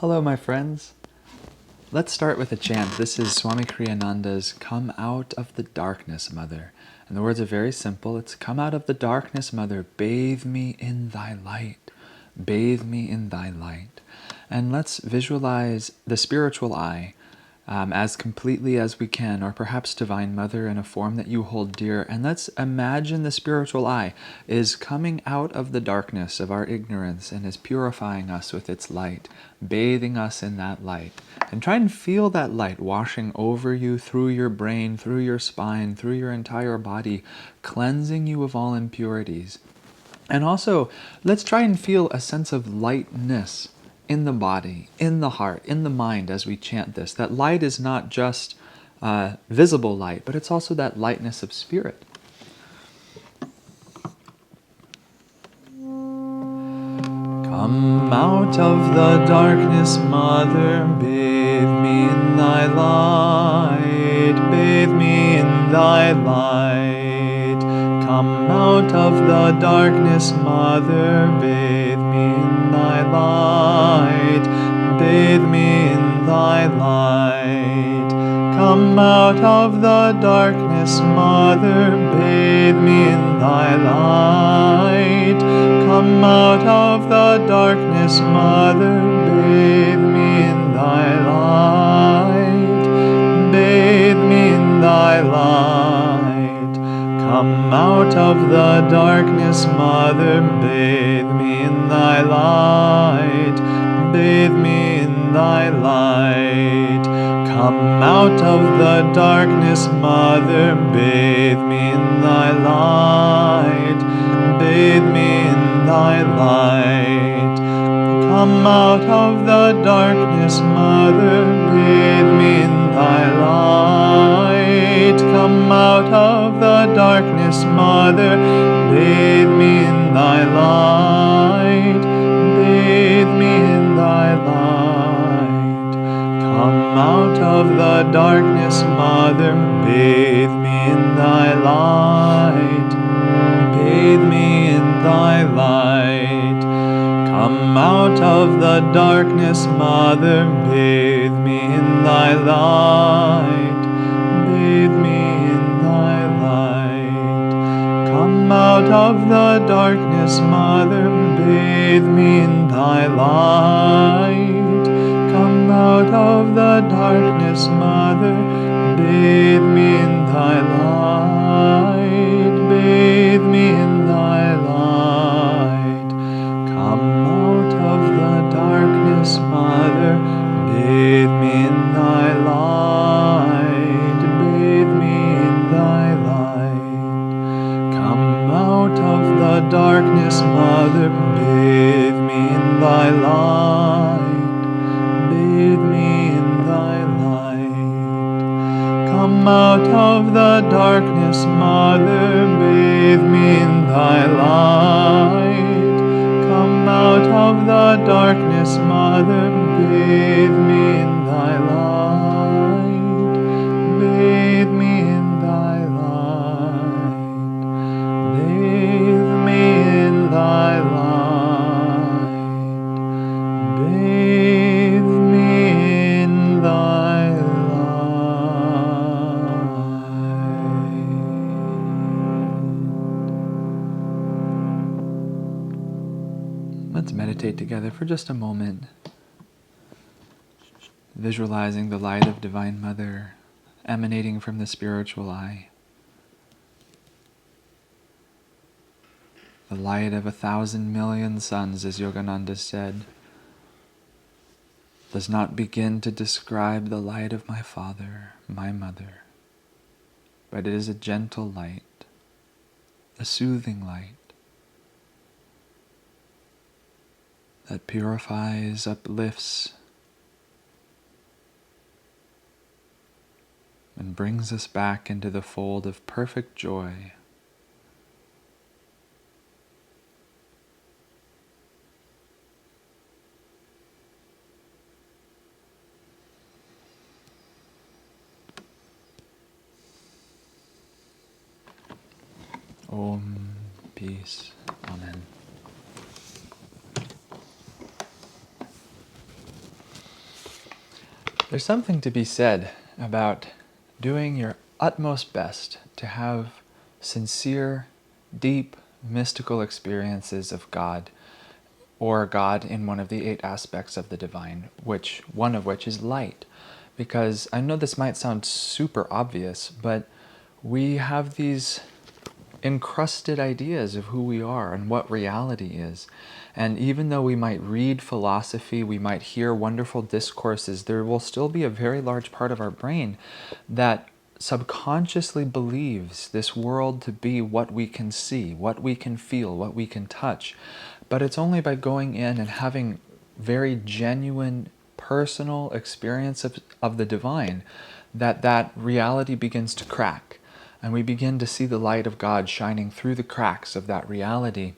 Hello, my friends. Let's start with a chant. This is Swami Kriyananda's Come Out of the Darkness, Mother. And the words are very simple. It's Come out of the darkness, Mother, bathe me in thy light. Bathe me in thy light. And let's visualize the spiritual eye as completely as we can, or perhaps Divine Mother in a form that you hold dear. And let's imagine the spiritual eye is coming out of the darkness of our ignorance and is purifying us with its light, bathing us in that light. And try and feel that light washing over you, through your brain, through your spine, through your entire body, cleansing you of all impurities. And also, let's try and feel a sense of lightness in the body, in the heart, in the mind as we chant this. That light is not just visible light, but it's also that lightness of spirit. Come out of the darkness, Mother, bathe me in thy light, bathe me in thy light. Come out of the darkness, Mother, bathe me in thy light, bathe me in thy light. Come out of the darkness, Mother, bathe me in thy light. Come out of the darkness, Mother, bathe me in thy light, bathe me in thy light. Come out of the darkness, Mother, bathe me in thy light, bathe me in thy light. Come out of the darkness, Mother, bathe me in thy light, bathe me in thy light. Come out of the darkness, Mother, bathe me in thy light. Come out of the darkness, Mother, bathe me in thy light, bathe me in thy light. Come out of the darkness, Mother, bathe me in thy light, bathe me in thy light. Come out of the darkness, Mother, bathe me in thy light, bathe me in thy light. Come out of the darkness, Mother, bathe me in thy light. Come out of the darkness, Mother, bathe me in thy light, bathe me in thy light. Come out of the darkness, Mother, bathe me in thy light, bathe me in thy light. Come out of the darkness, Mother, bathe me in thy light, bathe me in thy light. Come out of the darkness, Mother, bathe me in thy light. Come out of the darkness, Mother, bathe me in thy light, bathe me in thy light, bathe me in thy light, bathe me in thy light. Let's meditate together for just a moment, visualizing the light of Divine Mother emanating from the spiritual eye. The light of 1,000 million suns, as Yogananda said, does not begin to describe the light of my Father, my Mother, but it is a gentle light, a soothing light that purifies, uplifts, and brings us back into the fold of perfect joy. Om, peace, Amen. There's something to be said about doing your utmost best to have sincere, deep, mystical experiences of God, or God in one of the 8 aspects of the divine, one of which is light. Because I know this might sound super obvious, but we have these encrusted ideas of who we are and what reality is. And even though we might read philosophy, we might hear wonderful discourses, there will still be a very large part of our brain that subconsciously believes this world to be what we can see, what we can feel, what we can touch. But it's only by going in and having very genuine personal experience of the divine that reality begins to crack. And we begin to see the light of God shining through the cracks of that reality.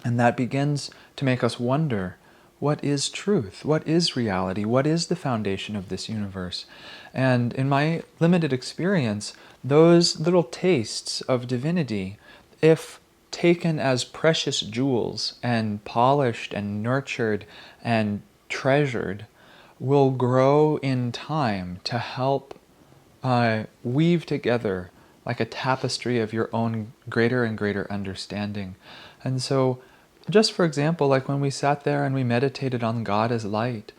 And that begins to make us wonder, what is truth? What is reality? What is the foundation of this universe? And in my limited experience, those little tastes of divinity, if taken as precious jewels and polished and nurtured and treasured, will grow in time to help weave together like a tapestry of your own greater and greater understanding. And so, just for example, like when we sat there and we meditated on God as light,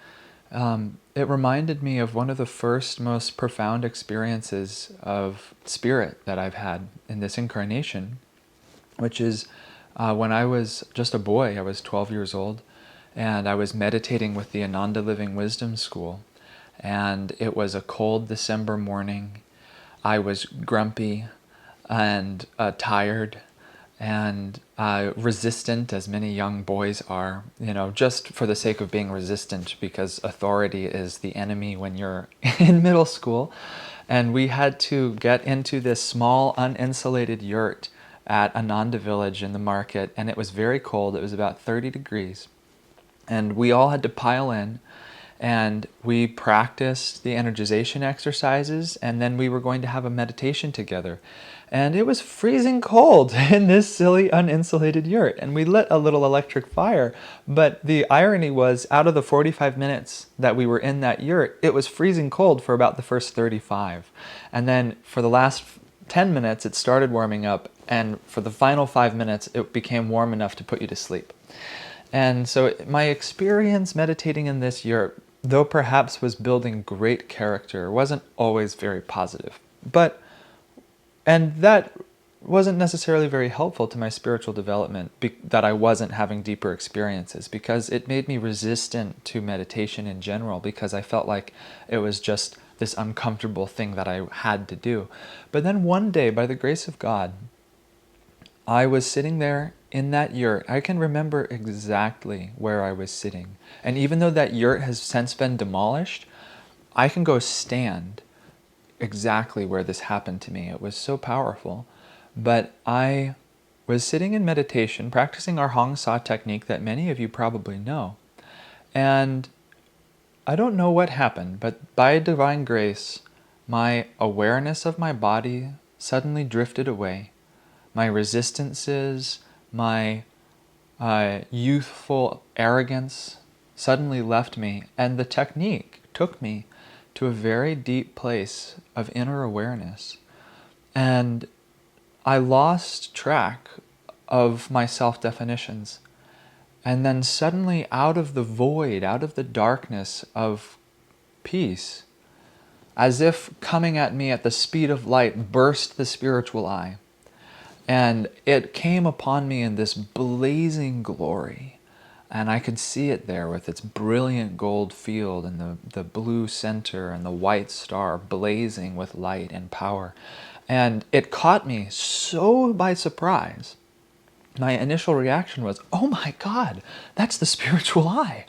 it reminded me of one of the first most profound experiences of spirit that I've had in this incarnation, which is when I was just a boy. I was 12 years old, and I was meditating with the Ananda Living Wisdom School. And it was a cold December morning. I was grumpy and tired and resistant, as many young boys are, just for the sake of being resistant, because authority is the enemy when you're in middle school. And we had to get into this small, uninsulated yurt at Ananda Village in the market, and it was very cold. It was about 30 degrees. And we all had to pile in, and we practiced the energization exercises, and then we were going to have a meditation together. And it was freezing cold in this silly uninsulated yurt, and we lit a little electric fire. But the irony was, out of the 45 minutes that we were in that yurt, it was freezing cold for about the first 35. And then for the last 10 minutes, it started warming up, and for the final 5 minutes, it became warm enough to put you to sleep. And so my experience meditating in this yurt, though perhaps was building great character, wasn't always very positive. And that wasn't necessarily very helpful to my spiritual development, that I wasn't having deeper experiences, because it made me resistant to meditation in general, because I felt like it was just this uncomfortable thing that I had to do. But then one day, by the grace of God, I was sitting there in that yurt. I can remember exactly where I was sitting. And even though that yurt has since been demolished, I can go stand exactly where this happened to me. It was so powerful. But I was sitting in meditation, practicing our Hong Sa technique that many of you probably know. And I don't know what happened, but by divine grace, my awareness of my body suddenly drifted away. My resistances, my youthful arrogance suddenly left me, and the technique took me to a very deep place of inner awareness. And I lost track of my self-definitions. And then suddenly, out of the void, out of the darkness of peace, as if coming at me at the speed of light, burst the spiritual eye. And it came upon me in this blazing glory. And I could see it there with its brilliant gold field and the blue center and the white star blazing with light and power. And it caught me so by surprise. My initial reaction was, oh my God, that's the spiritual eye.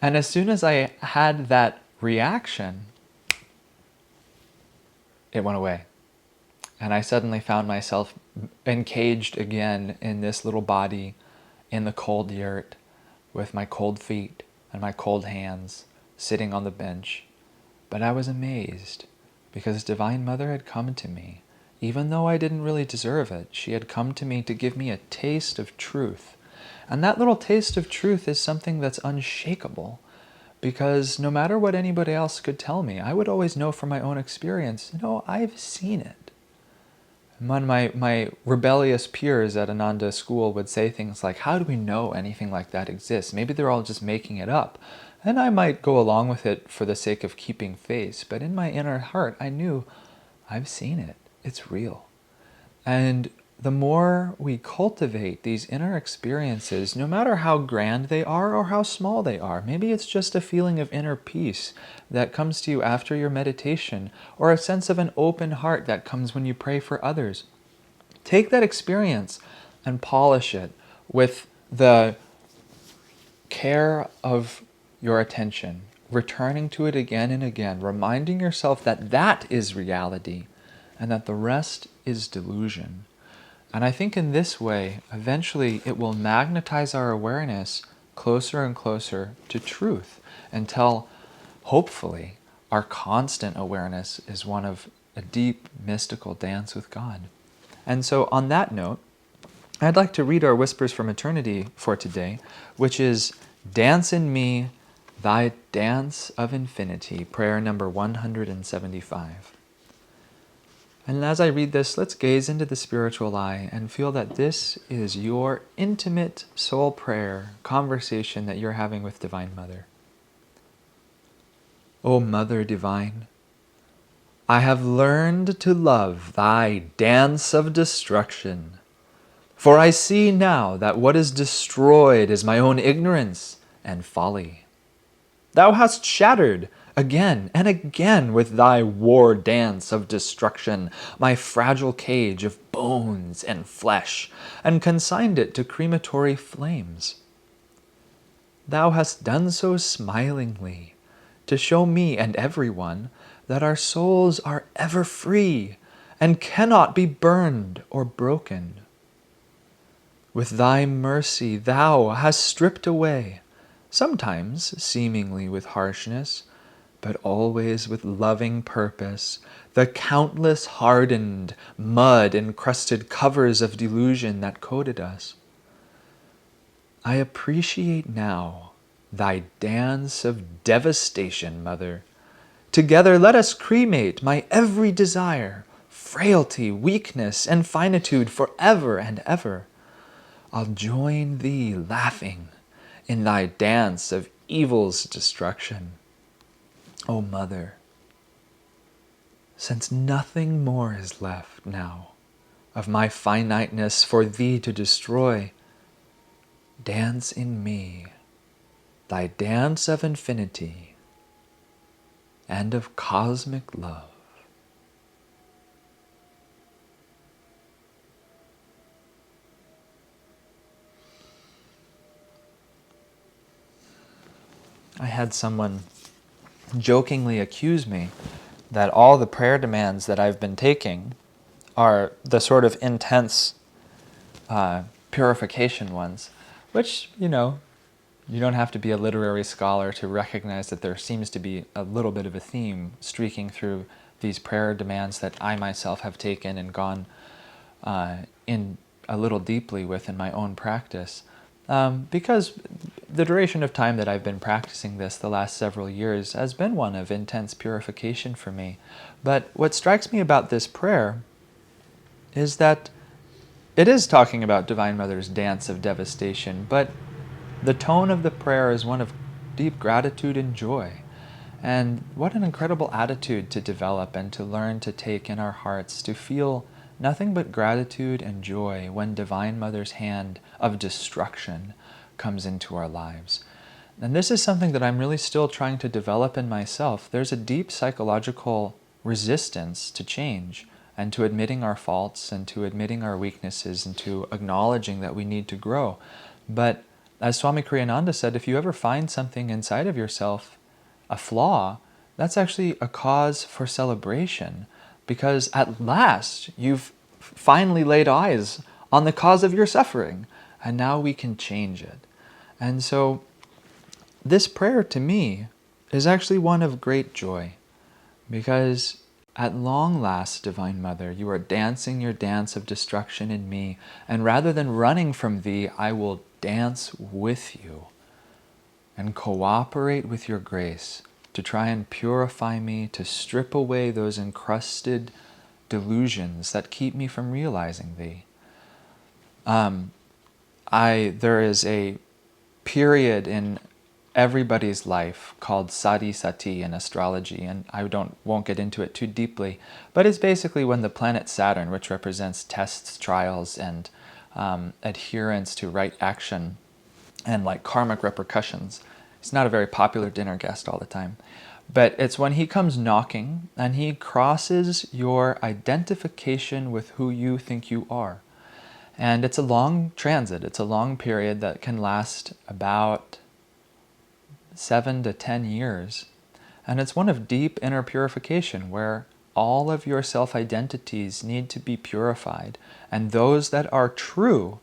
And as soon as I had that reaction, it went away. And I suddenly found myself encaged again in this little body in the cold yurt with my cold feet and my cold hands sitting on the bench. But I was amazed because Divine Mother had come to me. Even though I didn't really deserve it, she had come to me to give me a taste of truth. And that little taste of truth is something that's unshakable. because no matter what anybody else could tell me, I would always know from my own experience, no, I've seen it. When my rebellious peers at Ananda school would say things like, how do we know anything like that exists? Maybe they're all just making it up. And I might go along with it for the sake of keeping face, but in my inner heart, I knew, I've seen it. It's real. And the more we cultivate these inner experiences, no matter how grand they are or how small they are, maybe it's just a feeling of inner peace that comes to you after your meditation, or a sense of an open heart that comes when you pray for others. Take that experience and polish it with the care of your attention, returning to it again and again, reminding yourself that that is reality and that the rest is delusion. And I think in this way, eventually it will magnetize our awareness closer and closer to truth until, hopefully, our constant awareness is one of a deep mystical dance with God. And so on that note, I'd like to read our Whispers from Eternity for today, which is Dance in Me, Thy Dance of Infinity, prayer number 175. And as I read this, let's gaze into the spiritual eye and feel that this is your intimate soul prayer conversation that you're having with Divine Mother. O Mother Divine, I have learned to love thy dance of destruction. For I see now that what is destroyed is my own ignorance and folly. Thou hast shattered again and again with thy war dance of destruction my fragile cage of bones and flesh, and consigned it to crematory flames. Thou hast done so smilingly, to show me and everyone that our souls are ever free and cannot be burned or broken. With thy mercy thou hast stripped away, sometimes seemingly with harshness, but always with loving purpose, the countless hardened, mud-encrusted covers of delusion that coated us. I appreciate now thy dance of devastation, Mother. Together let us cremate my every desire, frailty, weakness, and finitude forever and ever. I'll join thee laughing in thy dance of evil's destruction. O Mother, since nothing more is left now of my finiteness for thee to destroy, dance in me thy dance of infinity and of cosmic love. I had someone jokingly accuse me that all the prayer demands that I've been taking are the sort of intense purification ones, which, you don't have to be a literary scholar to recognize that there seems to be a little bit of a theme streaking through these prayer demands that I myself have taken and gone in a little deeply with in my own practice. Because the duration of time that I've been practicing this, the last several years, has been one of intense purification for me. But what strikes me about this prayer is that it is talking about Divine Mother's dance of devastation, but the tone of the prayer is one of deep gratitude and joy. And what an incredible attitude to develop and to learn to take in our hearts, to feel nothing but gratitude and joy when Divine Mother's hand of destruction comes into our lives. And this is something that I'm really still trying to develop in myself. There's a deep psychological resistance to change and to admitting our faults and to admitting our weaknesses and to acknowledging that we need to grow. But as Swami Kriyananda said, if you ever find something inside of yourself, a flaw, that's actually a cause for celebration, because at last you've finally laid eyes on the cause of your suffering, and now we can change it. And so this prayer to me is actually one of great joy, because at long last, Divine Mother, you are dancing your dance of destruction in me, and rather than running from thee, I will dance with you. and cooperate with your grace to try and purify me, to strip away those encrusted delusions that keep me from realizing thee. There is a period in everybody's life called sati sati in astrology, and I won't get into it too deeply, but it's basically when the planet Saturn, which represents tests, trials, and adherence to right action and like karmic repercussions. He's not a very popular dinner guest all the time, but it's when he comes knocking and he crosses your identification with who you think you are. And it's a long transit. It's a long period that can last about 7 to 10 years. And it's one of deep inner purification where all of your self-identities need to be purified, and those that are true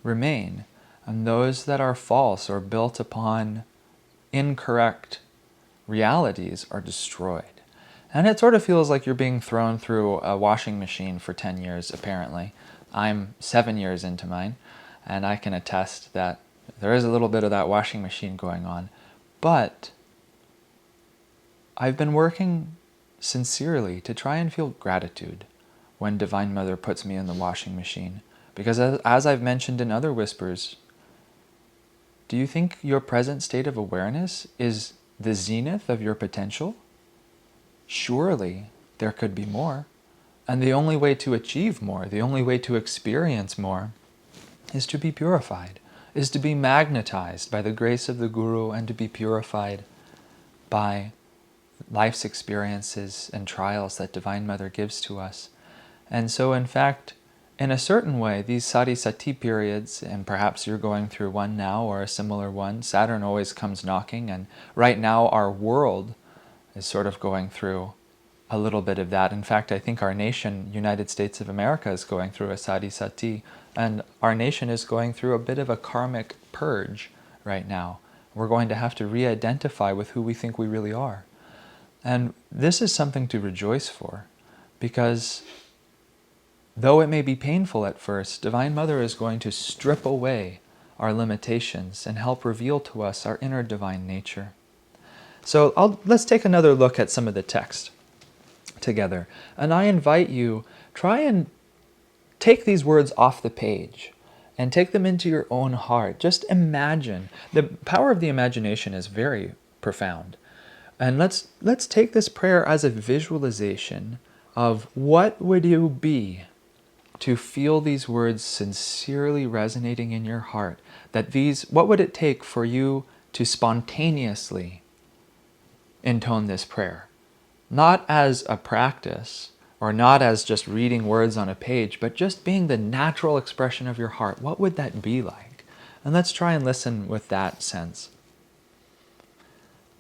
remain, and those that are false or built upon incorrect realities are destroyed. And it sort of feels like you're being thrown through a washing machine for 10 years, apparently. I'm 7 years into mine, and I can attest that there is a little bit of that washing machine going on. But I've been working sincerely to try and feel gratitude when Divine Mother puts me in the washing machine. Because as I've mentioned in other whispers, do you think your present state of awareness is the zenith of your potential? Surely there could be more. And the only way to achieve more, the only way to experience more, is to be purified, is to be magnetized by the grace of the Guru, and to be purified by life's experiences and trials that Divine Mother gives to us. And so, in fact, in a certain way, these sati sati periods, and perhaps you're going through one now or a similar one, Saturn always comes knocking, and right now our world is sort of going through a little bit of that. In fact, I think our nation, United States of America, is going through a sati sati, and our nation is going through a bit of a karmic purge right now. We're going to have to re-identify with who we think we really are. And this is something to rejoice for, because though it may be painful at first, Divine Mother is going to strip away our limitations and help reveal to us our inner divine nature. So let's take another look at some of the text together. And I invite you, try and take these words off the page and take them into your own heart. Just imagine. The power of the imagination is very profound. And let's take this prayer as a visualization of what would you be to feel these words sincerely resonating in your heart. What would it take for you to spontaneously intone this prayer? Not as a practice, or not as just reading words on a page, but just being the natural expression of your heart. What would that be like? And let's try and listen with that sense.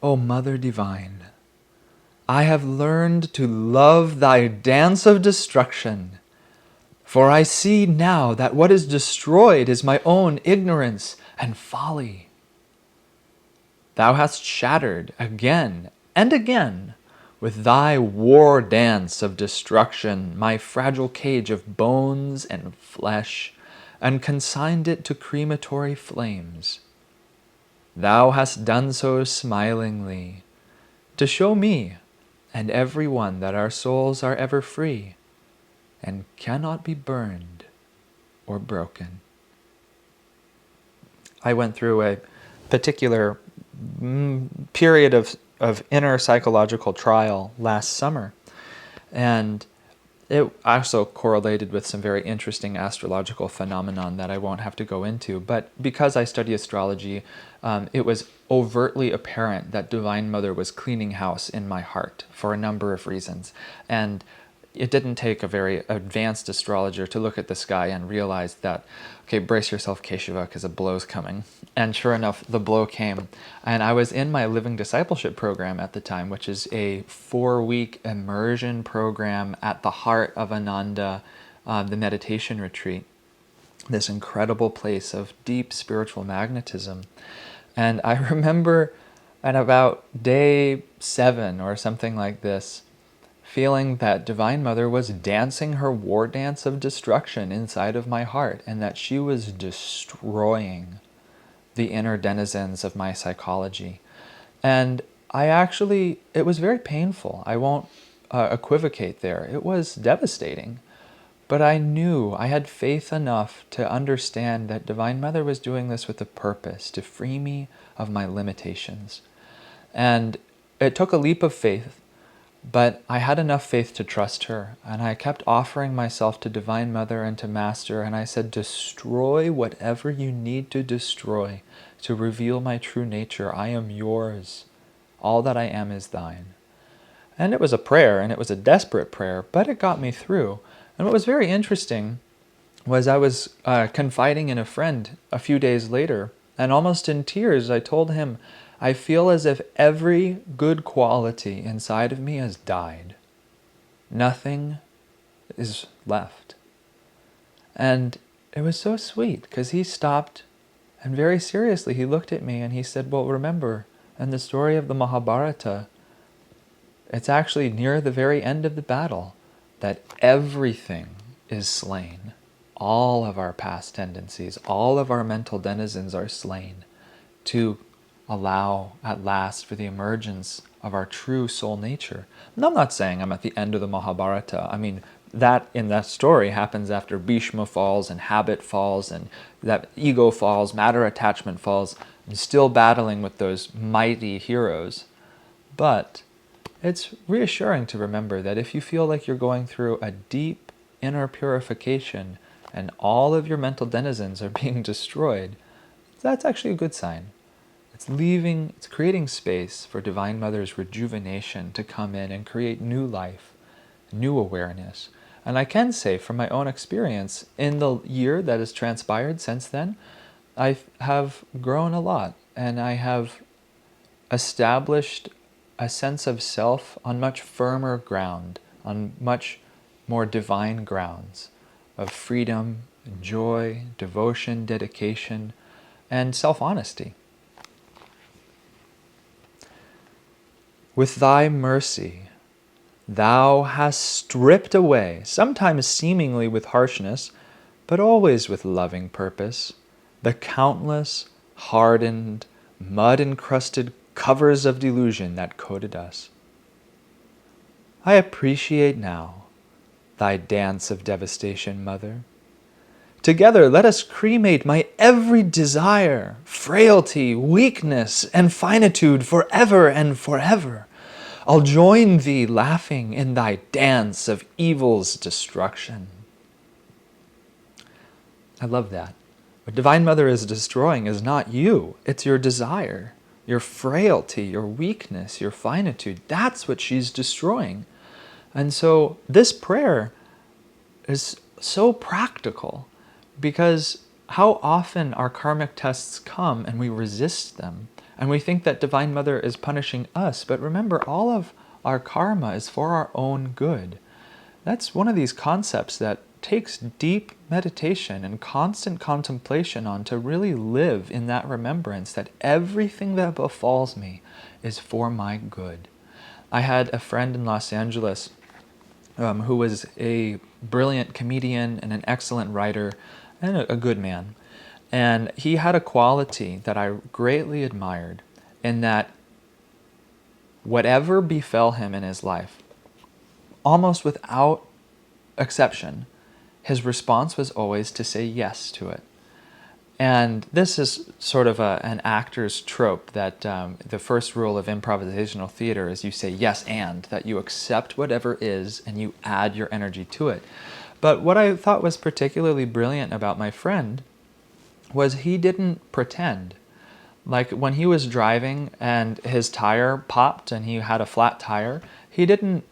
O Mother Divine, I have learned to love thy dance of destruction, for I see now that what is destroyed is my own ignorance and folly. Thou hast shattered again and again with thy war dance of destruction my fragile cage of bones and flesh, and consigned it to crematory flames. Thou hast done so smilingly, to show me and every one that our souls are ever free, and cannot be burned or broken. I went through a particular period of inner psychological trial last summer, and it also correlated with some very interesting astrological phenomenon that I won't have to go into. But because I study astrology, it was overtly apparent that Divine Mother was cleaning house in my heart for a number of reasons. And it didn't take a very advanced astrologer to look at the sky and realize that, okay, brace yourself, Keshava, because a blow's coming. And sure enough, the blow came. And I was in my Living Discipleship program at the time, which is a 4-week immersion program at the heart of Ananda, the meditation retreat, this incredible place of deep spiritual magnetism. And I remember at about day 7 or something like this, feeling that Divine Mother was dancing her war dance of destruction inside of my heart, and that she was destroying the inner denizens of my psychology. And it was very painful. I won't equivocate there. It was devastating. But I knew, I had faith enough to understand that Divine Mother was doing this with a purpose, to free me of my limitations. And it took a leap of faith, but I had enough faith to trust her. And I kept offering myself to Divine Mother and to Master, and I said, destroy whatever you need to destroy to reveal my true nature. I am yours. All that I am is thine. And it was a prayer, and it was a desperate prayer, but it got me through. And what was very interesting was I was confiding in a friend a few days later, and almost in tears I told him, I feel as if every good quality inside of me has died. Nothing is left. And it was so sweet, because he stopped, and very seriously he looked at me and he said, well, remember, in the story of the Mahabharata, it's actually near the very end of the battle that everything is slain. All of our past tendencies, all of our mental denizens are slain to allow at last for the emergence of our true soul nature. And I'm not saying I'm at the end of the Mahabharata. I mean, that in that story happens after Bhishma falls and habit falls and that ego falls, matter attachment falls, and still battling with those mighty heroes. But it's reassuring to remember that if you feel like you're going through a deep inner purification and all of your mental denizens are being destroyed, that's actually a good sign. It's creating space for Divine Mother's rejuvenation to come in and create new life, new awareness. And I can say from my own experience, in the year that has transpired since then, I have grown a lot, and I have established a sense of self on much firmer ground, on much more divine grounds of freedom, joy, devotion, dedication, and self-honesty. With thy mercy, thou hast stripped away, sometimes seemingly with harshness, but always with loving purpose, the countless, hardened, mud-encrusted covers of delusion that coated us. I appreciate now thy dance of devastation, Mother. Together let us cremate my every desire, frailty, weakness, and finitude forever and forever. I'll join thee laughing in thy dance of evil's destruction. I love that. What Divine Mother is destroying is not you, it's your desire, your frailty, your weakness, your finitude. That's what she's destroying. And so this prayer is so practical, because how often our karmic tests come and we resist them, and we think that Divine Mother is punishing us. But remember, all of our karma is for our own good. That's one of these concepts that takes deep meditation and constant contemplation on, to really live in that remembrance that everything that befalls me is for my good. I had a friend in Los Angeles who was a brilliant comedian and an excellent writer and a good man. And he had a quality that I greatly admired, in that whatever befell him in his life, almost without exception, his response was always to say yes to it. And this is sort of an actor's trope, that the first rule of improvisational theater is you say yes and, that you accept whatever is and you add your energy to it. But what I thought was particularly brilliant about my friend was he didn't pretend. Like when he was driving and his tire popped and he had a flat tire, he didn't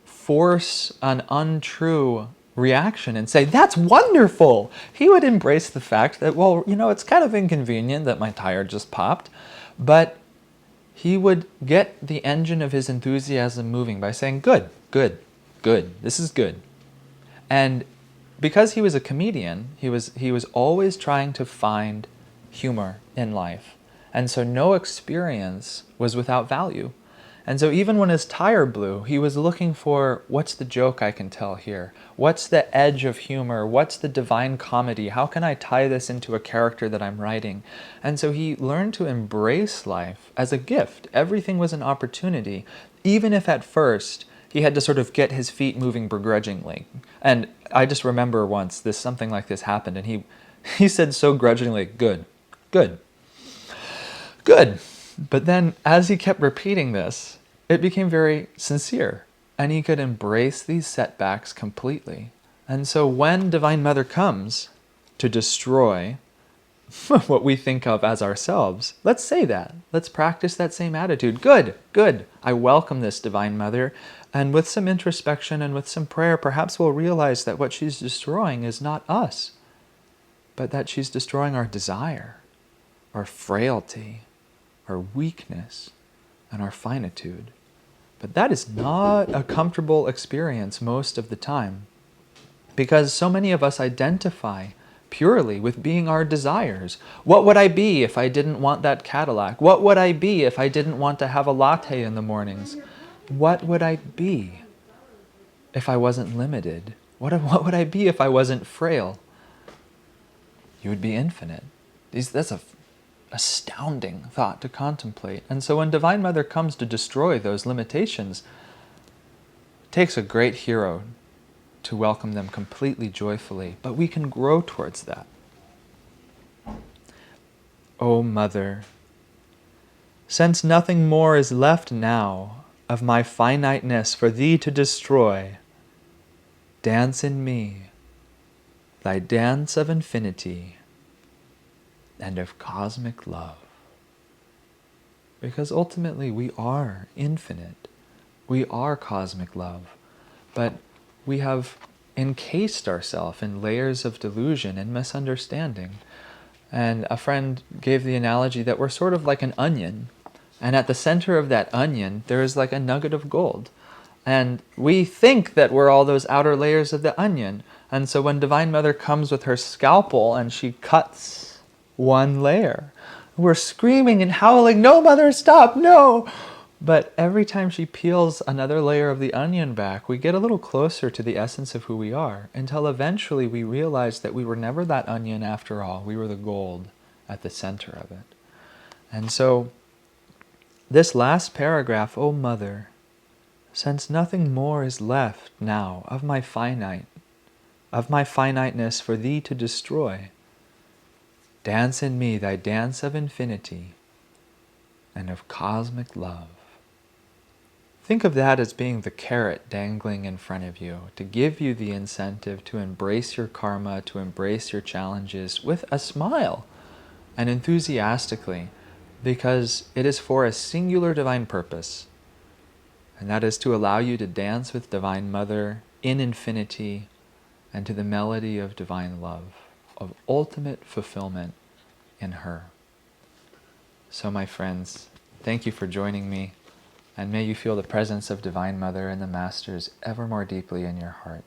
force an untrue reaction and say, that's wonderful. He would embrace the fact that, well, you know, it's kind of inconvenient that my tire just popped, but he would get the engine of his enthusiasm moving by saying, good, good, good, this is good. And because he was a comedian, he was always trying to find humor in life. And so no experience was without value. And so even when his tire blew, he was looking for, what's the joke I can tell here? What's the edge of humor? What's the divine comedy? How can I tie this into a character that I'm writing? And so he learned to embrace life as a gift. Everything was an opportunity, even if at first he had to sort of get his feet moving begrudgingly. And I just remember once something like this happened, and he said so grudgingly, good, good, good. But then as he kept repeating this, it became very sincere, and he could embrace these setbacks completely. And so when Divine Mother comes to destroy what we think of as ourselves, let's say that. Let's practice that same attitude. Good, good. I welcome this, Divine Mother. And with some introspection and with some prayer, perhaps we'll realize that what she's destroying is not us, but that she's destroying our desire, our frailty, our weakness, and our finitude. But that is not a comfortable experience most of the time, because so many of us identify purely with being our desires. What would I be if I didn't want that Cadillac? What would I be if I didn't want to have a latte in the mornings? What would I be if I wasn't limited? What would I be if I wasn't frail? You would be infinite. That's a astounding thought to contemplate. And so when Divine Mother comes to destroy those limitations, it takes a great hero to welcome them completely joyfully, but we can grow towards that. O Mother, since nothing more is left now of my finiteness for thee to destroy, dance in me thy dance of infinity and of cosmic love. Because ultimately we are infinite. We are cosmic love. But we have encased ourselves in layers of delusion and misunderstanding. And a friend gave the analogy that we're sort of like an onion. And at the center of that onion, there is like a nugget of gold. And we think that we're all those outer layers of the onion. And so when Divine Mother comes with her scalpel and she cuts one layer, we're screaming and howling, no, Mother, stop, no! But every time she peels another layer of the onion back, we get a little closer to the essence of who we are, until eventually we realize that we were never that onion after all. We were the gold at the center of it. And so this last paragraph, O Mother, since nothing more is left now of my finiteness for thee to destroy, dance in me thy dance of infinity and of cosmic love. Think of that as being the carrot dangling in front of you, to give you the incentive to embrace your karma, to embrace your challenges with a smile and enthusiastically, because it is for a singular divine purpose, and that is to allow you to dance with Divine Mother in infinity and to the melody of divine love, of ultimate fulfillment in her. So my friends, thank you for joining me, and may you feel the presence of Divine Mother and the Masters ever more deeply in your heart.